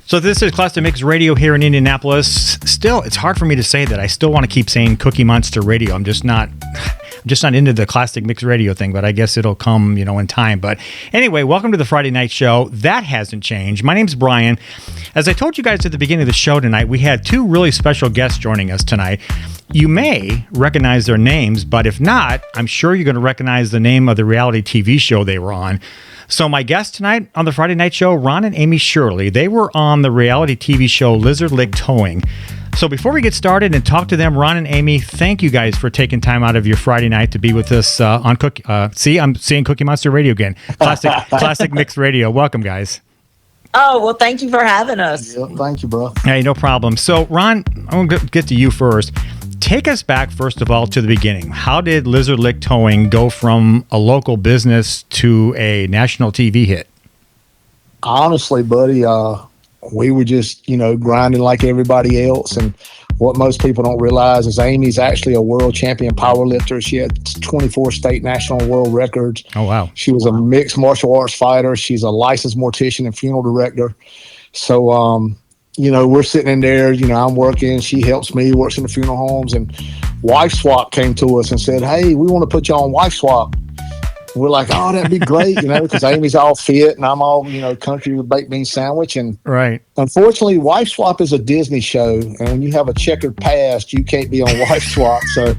So this is Classic Mix Radio here in Indianapolis. Still, it's hard for me to say that. I still want to keep saying Cookie Monster Radio. I'm just not into the Classic Mix Radio thing, but I guess it'll come, in time. But anyway, welcome to the Friday Night Show. That hasn't changed. My name's Brian. As I told you guys at the beginning of the show tonight, we had two really special guests joining us tonight. You may recognize their names, but if not, I'm sure you're going to recognize the name of the reality TV show they were on. So my guests tonight on the Friday Night Show, Ron and Amy Shirley, they were on the reality TV show Lizard Lick Towing. So before we get started and talk to them, Ron and Amy, thank you guys for taking time out of your Friday night to be with us on Cookie. See, I'm seeing Cookie Monster Radio again. Classic Mix Radio. Welcome, guys. Oh, well, thank you for having us. Yeah, thank you, bro. Hey, no problem. So, Ron, I'm going to get to you first. Take us back, first of all, to the beginning. How did Lizard Lick Towing go from a local business to a national TV hit? Honestly, buddy, we were just, grinding like everybody else. And what most people don't realize is Amy's actually a world champion power lifter. She had 24 state, national, and world records. Oh, wow. She was a mixed martial arts fighter. She's a licensed mortician and funeral director. So, we're sitting in there, I'm working. She helps me, works in the funeral homes. And Wife Swap came to us and said, hey, we want to put you on Wife Swap. We're like, oh, that'd be great, because Amy's all fit and I'm all, country with baked bean sandwich. And right. Unfortunately, Wife Swap is a Disney show. And when you have a checkered past, you can't be on Wife Swap. So,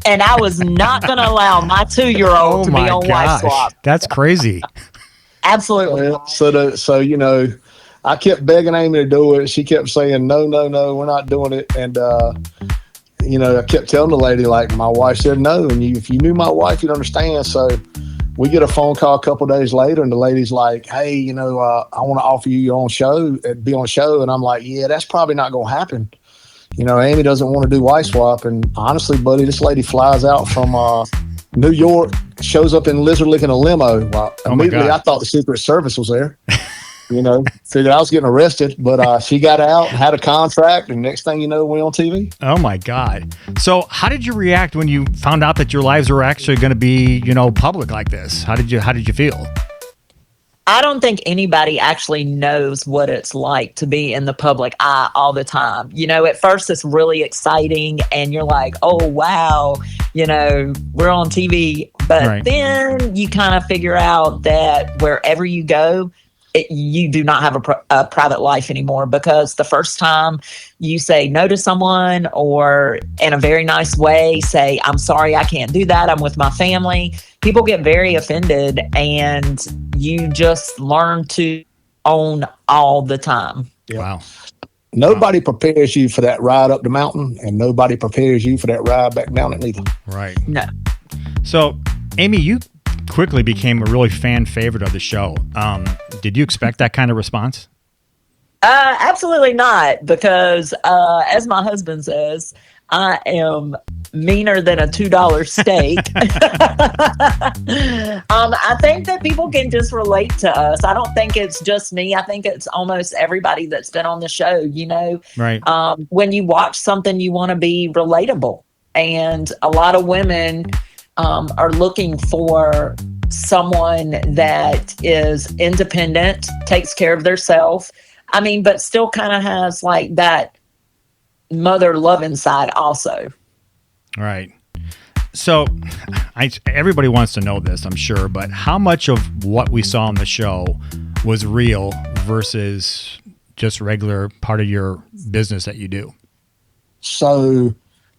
and I was not going to allow my 2-year-old to be on Wife Swap. That's crazy. Absolutely. So, I kept begging Amy to do it. She kept saying, no, we're not doing it. And, I kept telling the lady, like, my wife said no. And if you knew my wife, you'd understand. So we get a phone call a couple of days later, and the lady's like, hey, I want to offer you your own show, be on a show. And I'm like, yeah, that's probably not going to happen. Amy doesn't want to do Wife Swap. And honestly, buddy, this lady flies out from New York, shows up in Lizard Lick in a limo. Immediately, I thought the Secret Service was there. Figured I was getting arrested, but she got out, had a contract, and next thing you know, we're on TV. Oh my God. So how did you react when you found out that your lives were actually going to be, public like this? How did you feel? I don't think anybody actually knows what it's like to be in the public eye all the time. At first it's really exciting and you're like, oh, wow, we're on TV. But Then you kind of figure out that wherever you go, you do not have a private life anymore, because the first time you say no to someone, or in a very nice way say, I'm sorry, I can't do that, I'm with my family, people get very offended, and you just learn to own all the time. Yeah. Wow. Nobody prepares you for that ride up the mountain, and nobody prepares you for that ride back down it neither. Right. No. So, Amy, you quickly became a really fan favorite of the show. Did you expect that kind of response? Absolutely not, because as my husband says, I am meaner than a $2 steak. I think that people can just relate to us. I don't think it's just me. I think it's almost everybody that's been on the show, Right. When you watch something, you want to be relatable. And a lot of women are looking for someone that is independent, takes care of themselves. But still kind of has like that mother love inside also. Right. So everybody wants to know this, I'm sure, but how much of what we saw on the show was real versus just regular part of your business that you do? So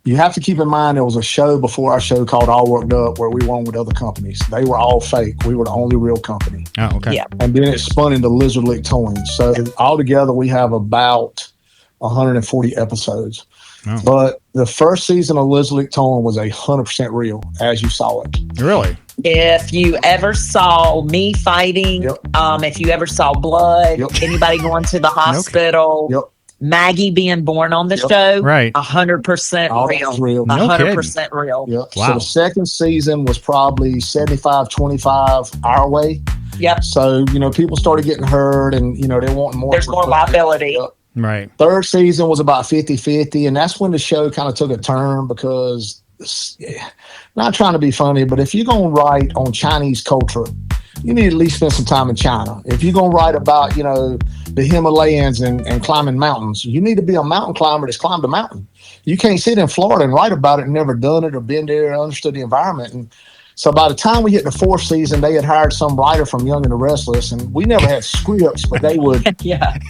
you have to keep in mind there was a show before our show called All Worked Up where we were on with other companies. They were all fake. We were the only real company. Oh, okay. Yeah. And then it spun into Lizard Lick Towing. So altogether we have about 140 episodes. Oh. But the first season of Lizard Lick Towing was 100% real, as you saw it. Really? If you ever saw me fighting, if you ever saw blood, anybody going to the hospital, Maggie being born on the show, right? 100% real. 100% real. Yep. Wow. So the second season was probably 75-25 our way. Yep. So, people started getting hurt and, they want more. There's more liability. Yep. Right. Third season was about 50-50. And that's when the show kind of took a turn because, not trying to be funny, but if you're going to write on Chinese culture, you need to at least spend some time in China. If you're going to write about, you know, the Himalayas and climbing mountains, you need to be a mountain climber that's climbed a mountain. You can't sit in Florida and write about it and never done it or been there or understood the environment. And so by the time we hit the 4th season, they had hired some writer from Young and the Restless, and we never had scripts, but they would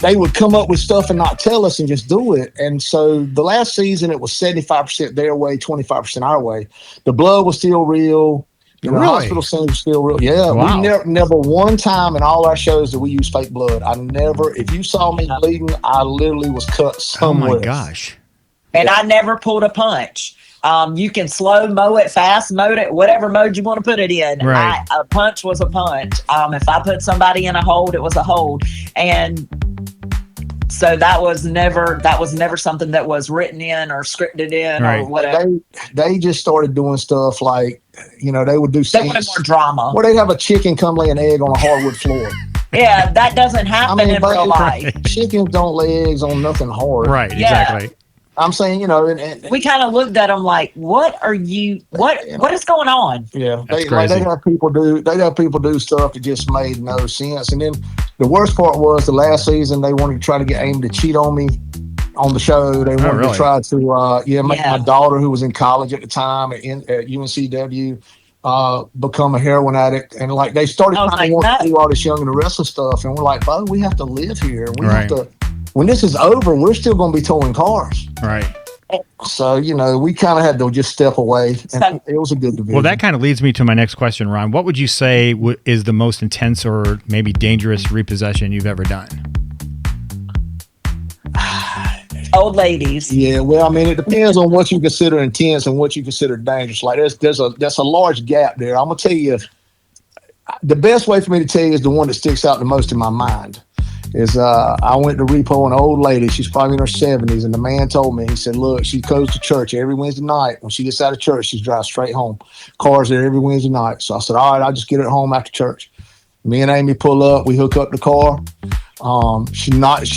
they would come up with stuff and not tell us and just do it. And so the last season, it was 75% their way, 25% our way. The blood was still real. You know, Really? hospital scenes were still real. Yeah, Wow. we never one time in all our shows that we use fake blood. I never, if you saw me bleeding, I literally was cut Oh somewhere. my gosh. And I never pulled a punch. You can slow mo it, fast mode it, whatever mode you want to put it in. Right. A punch was a punch. If I put somebody in a hold, it was a hold. And so that was never something that was written in or scripted in Right. or whatever. They just started doing stuff like, you know, they would do They wanted scenes more drama. where they'd have a chicken come lay an egg on a hardwood floor. Yeah, that doesn't happen in real life. Chickens don't lay eggs on nothing hard. Right. Yeah. Exactly. I'm saying, you know, and We kind of looked at them like, what is going on? yeah, That's they'd crazy. have people do stuff that just made no sense. And then the worst part was the last season they wanted to try to get AIM to cheat on me on the show. They wanted really? to try to make Yeah. my daughter, who was in college at the time at UNCW, become a heroin addict. And like they started I was trying to like, want to no. do all this Young and the Restless stuff, and we're like, "Bo, we have to live here. We Right. have to. When this is over, we're still going to be towing cars." Right. So, you know, we kind of had to just step away. And So- it was a good division. Well, that kind of leads me to my next question, Ron. What would you say is the most intense or maybe dangerous repossession you've ever done? Old ladies. Yeah, well, I mean, it depends on what you consider intense and what you consider dangerous. Like there's a large gap there. I'm gonna tell you, the best way for me to tell you is the one that sticks out the most in my mind. Is I went to repo an old lady. She's probably in her 70s, and the man told me, he said, "Look, she goes to church every Wednesday night. When she gets out of church, she drives straight home. Cars there every Wednesday night." So I said, "All right, I'll just get her at home after church." Me and Amy pull up. We hook up the car. She's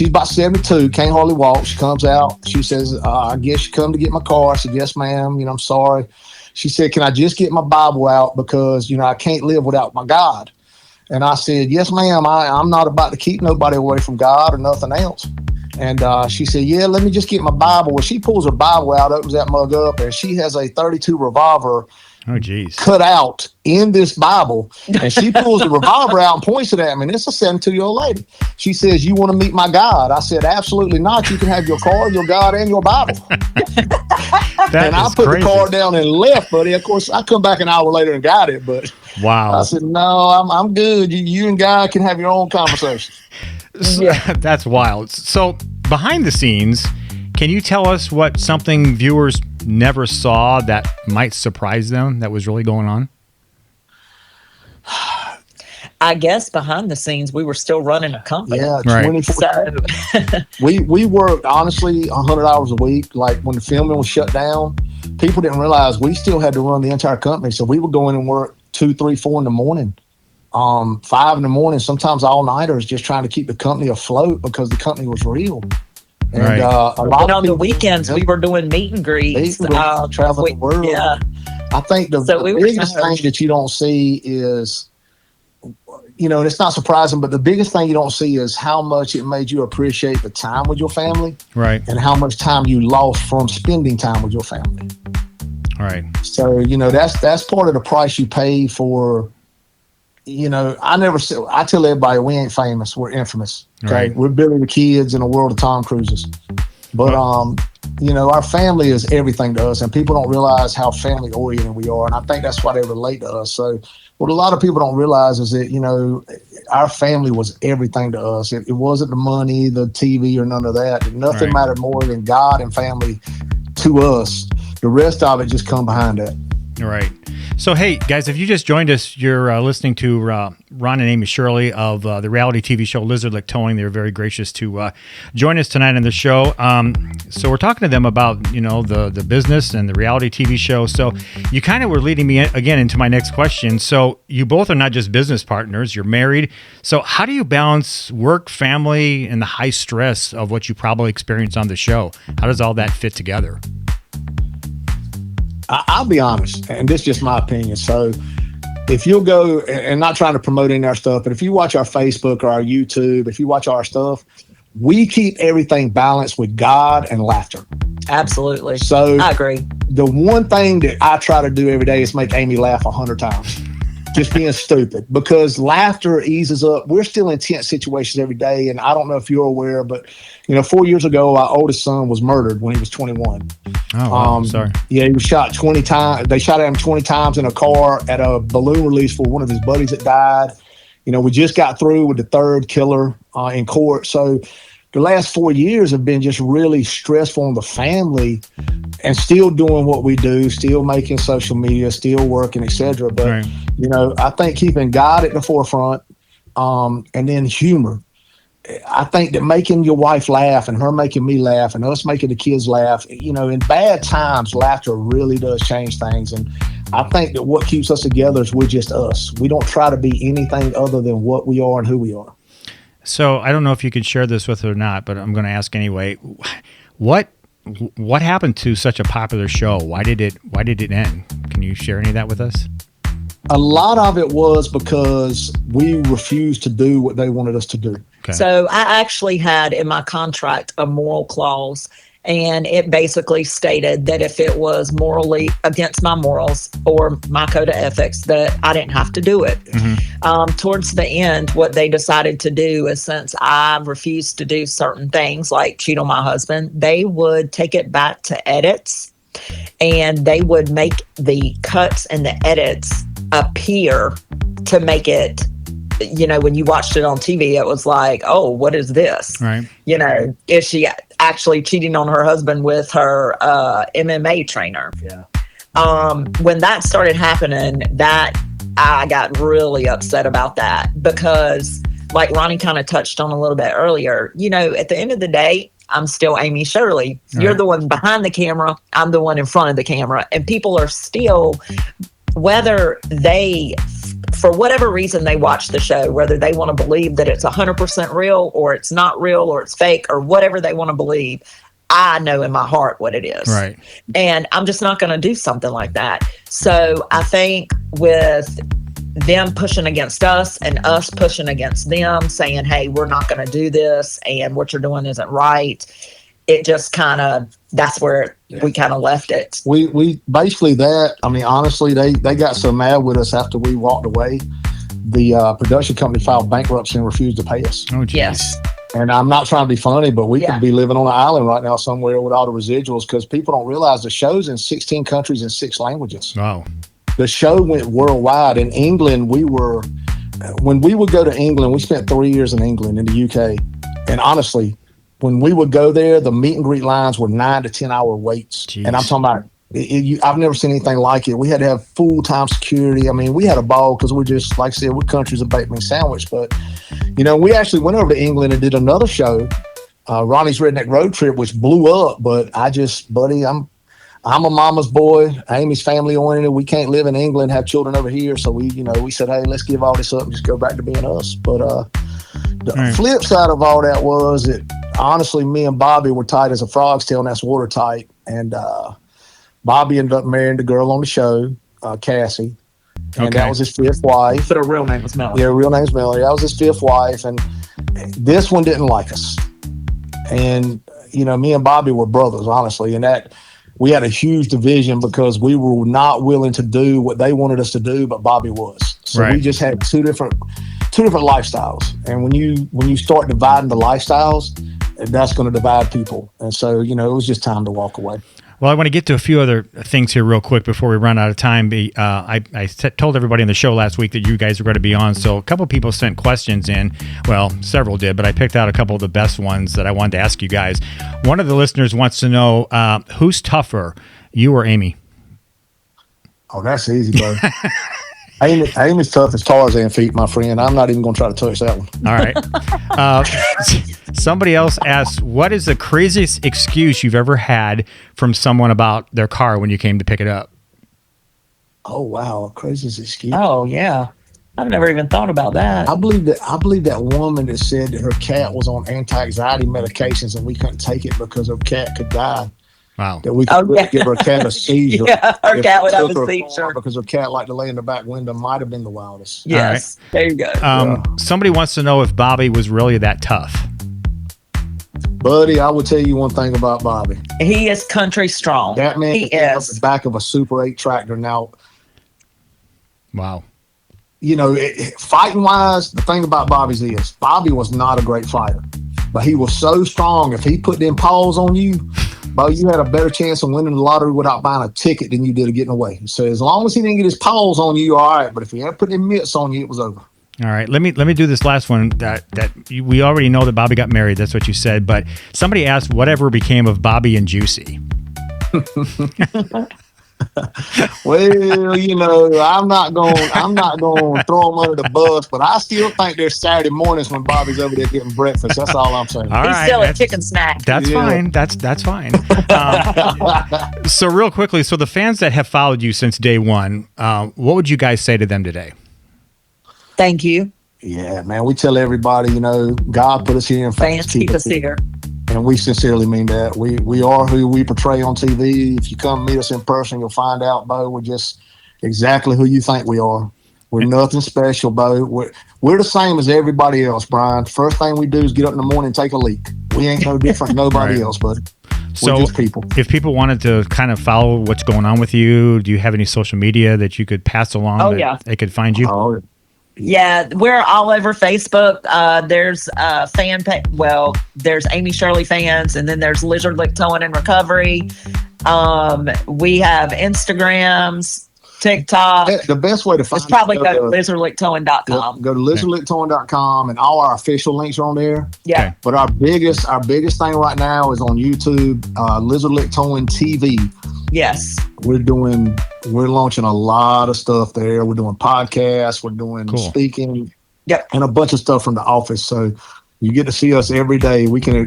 about 72, can't hardly walk. She comes out. She says, "I guess you come to get my car." I said, "Yes, ma'am. You know, I'm sorry." She said, "Can I just get my Bible out because, you know, I can't live without my God?" And I said, "Yes, ma'am. I'm not about to keep nobody away from God or nothing else." And she said, "Yeah, let me just get my Bible." Well, she pulls her Bible out, opens that mug up, and she has a .32 revolver Oh, geez. cut out in this Bible. And she pulls the revolver out and points it at me. And it's a 72-year-old lady. She says, "You want to meet my God?" I said, "Absolutely not. You can have your car, your God, and your Bible." That And I is put crazy. the car down and left, buddy. Of course, I come back an hour later and got it, but Wow. I said, "No, I'm good. You and God can have your own conversation." That's wild. So, behind the scenes, can you tell us what something viewers never saw that might surprise them that was really going on? I guess behind the scenes, we were still running a company. Yeah, Right. 24. So We worked honestly 100 hours a week. Like when the filming was shut down, people didn't realize we still had to run the entire company. So we would go in and work 2, 3, 4 in the morning, 5 in the morning, sometimes all nighters, just trying to keep the company afloat because the company was real. And Right. a lot and of on the people- weekends, we were doing meet and greets. traveling the world. Yeah. I think the So we were biggest tired. thing that you don't see is, you know, and it's not surprising, but the biggest thing you don't see is how much it made you appreciate the time with your family Right. and how much time you lost from spending time with your family. Right. So, you know, that's part of the price you pay for, you know, I tell everybody we ain't famous, we're infamous. Okay. Right. We're Billy the Kids in a world of Tom Cruises. But you know, our family is everything to us, and people don't realize how family oriented we are. And I think that's why they relate to us. So what a lot of people don't realize is that, you know, our family was everything to us. It wasn't the money, the TV, or none of that. Nothing Right. mattered more than God and family to us. The rest of it just come behind that. Right. So, hey, guys, if you just joined us, you're listening to Ron and Amy Shirley of the reality TV show Lizard Lick Towing. They're very gracious to join us tonight on the show. So we're talking to them about, you know, the business and the reality TV show. So you kind of were leading me again into my next question. So you both are not just business partners, you're married. So how do you balance work, family, and the high stress of what you probably experienced on the show? How does all that fit together? I'll be honest, and this is just my opinion. So if you'll go and not trying to promote any of our stuff, but if you watch our Facebook or our YouTube, if you watch our stuff, we keep everything balanced with God and laughter. Absolutely. So I agree. The one thing that I try to do every day is make Amy laugh 100 times. Just being stupid, because laughter eases up. We're still in tense situations every day. And I don't know if you're aware, but 4 years ago, our oldest son was murdered when he was 21. Oh, wow. Sorry. Yeah, he was shot 20 times. They shot at him 20 times in a car at a balloon release for one of his buddies that died. We just got through with the third killer in court. So the last 4 years have been just really stressful on the family, and still doing what we do, still making social media, still working, etc. But, right. I think keeping God at the forefront, and then humor. I think that making your wife laugh and her making me laugh and us making the kids laugh, in bad times, laughter really does change things. And I think that what keeps us together is we're just us. We don't try to be anything other than what we are and who we are. So I don't know if you can share this with her or not, but I'm going to ask anyway. What happened to such a popular show? Why did it end? Can you share any of that with us? A lot of it was because we refused to do what they wanted us to do. Okay. So I actually had in my contract a moral clause, and it basically stated that if it was morally against my morals or my code of ethics, that I didn't have to do it. Mm-hmm. Towards the end, what they decided to do is, since I refused to do certain things like cheat on my husband, they would take it back to edits, and they would make the cuts and the edits appear to make it, when you watched it on TV, it was like, oh, what is this? Right. Is she actually cheating on her husband with her MMA trainer? Yeah. When that started happening, that I got really upset about that, because like Ronnie kind of touched on a little bit earlier, at the end of the day, I'm still Amy Shirley. You're the one behind the camera. I'm the one in front of the camera. And people are still, whether they, for whatever reason they watch the show, whether they want to believe that it's 100% real or it's not real or it's fake or whatever they want to believe, I know in my heart what it is. Right. And I'm just not going to do something like that. So I think with them pushing against us and us pushing against them, saying, hey, we're not going to do this and what you're doing isn't right, it just kind of, that's where we kind of left it. We basically that, honestly, they got so mad with us after we walked away. The production company filed bankruptcy and refused to pay us. Oh, geez. Yes. And I'm not trying to be funny, but we could be living on an island right now somewhere with all the residuals, because people don't realize the show's in 16 countries and 6 languages. Wow. The show went worldwide. In England, when we would go to England, we spent 3 years in England, in the UK. And honestly, when we would go there, the meet and greet lines were 9 to 10 hour waits. Jeez. And I'm talking about, I've never seen anything like it. We had to have full-time security. We had a ball because we're just, like I said, we're countries of baked bean sandwich. But, we actually went over to England and did another show, Ronnie's Redneck Road Trip, which blew up. But buddy, I'm a mama's boy. Amy's family oriented. We can't live in England, have children over here. So we said, hey, let's give all this up and just go back to being us. But the flip side of all that was that, honestly, me and Bobby were tight as a frog's tail, and that's watertight. And Bobby ended up marrying the girl on the show, Cassie. And that was his 5th wife. But her real name was Melanie. Yeah, her real name's Melanie. That was his 5th wife. And this one didn't like us. And, me and Bobby were brothers, honestly. And that we had a huge division because we were not willing to do what they wanted us to do, but Bobby was. So we just had two different lifestyles. And when you start dividing the lifestyles, that's going to divide people. And so, it was just time to walk away. Well, I want to get to a few other things here real quick before we run out of time. I told everybody on the show last week that you guys were going to be on, so a couple people sent questions in. Well, several did, but I picked out a couple of the best ones that I wanted to ask you guys. One of the listeners wants to know, who's tougher, you or Amy? Oh, that's easy, bro. Amy's tough as Tarzan feet, my friend. I'm not even going to try to touch that one. All right. Somebody else asked, what is the craziest excuse you've ever had from someone about their car when you came to pick it up? Oh, wow. Craziest excuse. Oh, yeah. I've never even thought about that. I believe that woman that said that her cat was on anti-anxiety medications and we couldn't take it because her cat could die. Wow. that we could really give her cat a seizure. Yeah, her If cat would we have took a her seizure. car because her cat liked to lay in the back window. Might have been the wildest. Yes, there you go. Somebody wants to know if Bobby was really that tough. Buddy, I will tell you one thing about Bobby. He is country strong. That man He is on is. the back of a Super 8 tractor. Now, Wow. you know, fighting wise, the thing about Bobby's is Bobby was not a great fighter, but he was so strong. If he put them paws on you, Bo, you had a better chance of winning the lottery without buying a ticket than you did of getting away. So as long as he didn't get his paws on you, you're all right. But if he had put them mitts on you, it was over. All right, let me do this last one. We already know that Bobby got married. That's what you said. But somebody asked, whatever became of Bobby and Juicy? Well, you know, I'm not going to throw him under the bus, but I still think there's Saturday mornings when Bobby's over there getting breakfast. That's all I'm saying. All He's right, still a that's- chicken snack. That's Yeah. fine. That's fine. So real quickly, so the fans that have followed you since day one, what would you guys say to them today? Thank you. Yeah, man, we tell everybody, you know, God put us here and Fans keep us here. And we sincerely mean that. We are who we portray on TV. If you come meet us in person, you'll find out, Bo, we're just exactly who you think we are. We're nothing special, Bo. We're the same as everybody else, Brian. First thing we do is get up in the morning and take a leak. We ain't no different than nobody Right. else, buddy. So We're just people. if people wanted to kind of follow what's going on with you, do you have any social media that you could pass along Oh, that yeah. they could find you? Oh, Yeah, we're all over Facebook. There's fan page. Well, there's Amy Shirley fans, and then there's Lizard Lick Towing and Recovery. We have Instagrams, TikTok. the best way to find It's probably us, go to lizardlicktowing.com. go to lizardlicktowing.com, and all our official links are on there. Yeah. Okay. But our biggest thing right now is on YouTube, Lizard Lick Towing TV. Yes. We're launching a lot of stuff there. We're doing podcasts, we're doing Cool. speaking, Yep. and a bunch of stuff from the office. So you get to see us every day. We can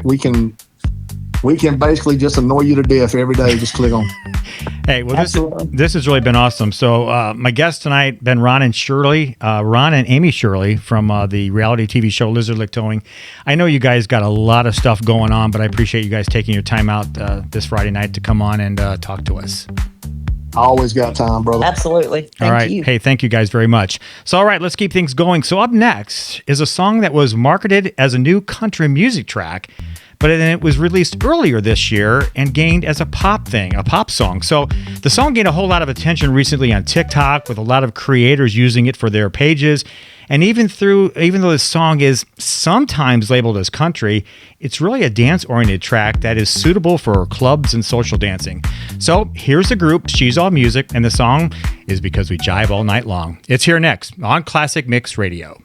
basically just annoy you to death every day. Just click on. Hey, well, Absolutely. this has really been awesome. So my guests tonight been Ron and Amy Shirley from the reality TV show Lizard Lick Towing. I know you guys got a lot of stuff going on, but I appreciate you guys taking your time out this Friday night to come on and talk to us. Always got time, brother. Absolutely. Thank All right. you. Hey, thank you guys very much. So, all right, let's keep things going. So, up next is a song that was marketed as a new country music track, but then it was released earlier this year and gained as a pop song. So, the song gained a whole lot of attention recently on TikTok, with a lot of creators using it for their pages. And even though this song is sometimes labeled as country, it's really a dance-oriented track that is suitable for clubs and social dancing. So here's the group, She's All Music, and the song is Because We Jive All Night Long. It's here next on Classic Mix Radio.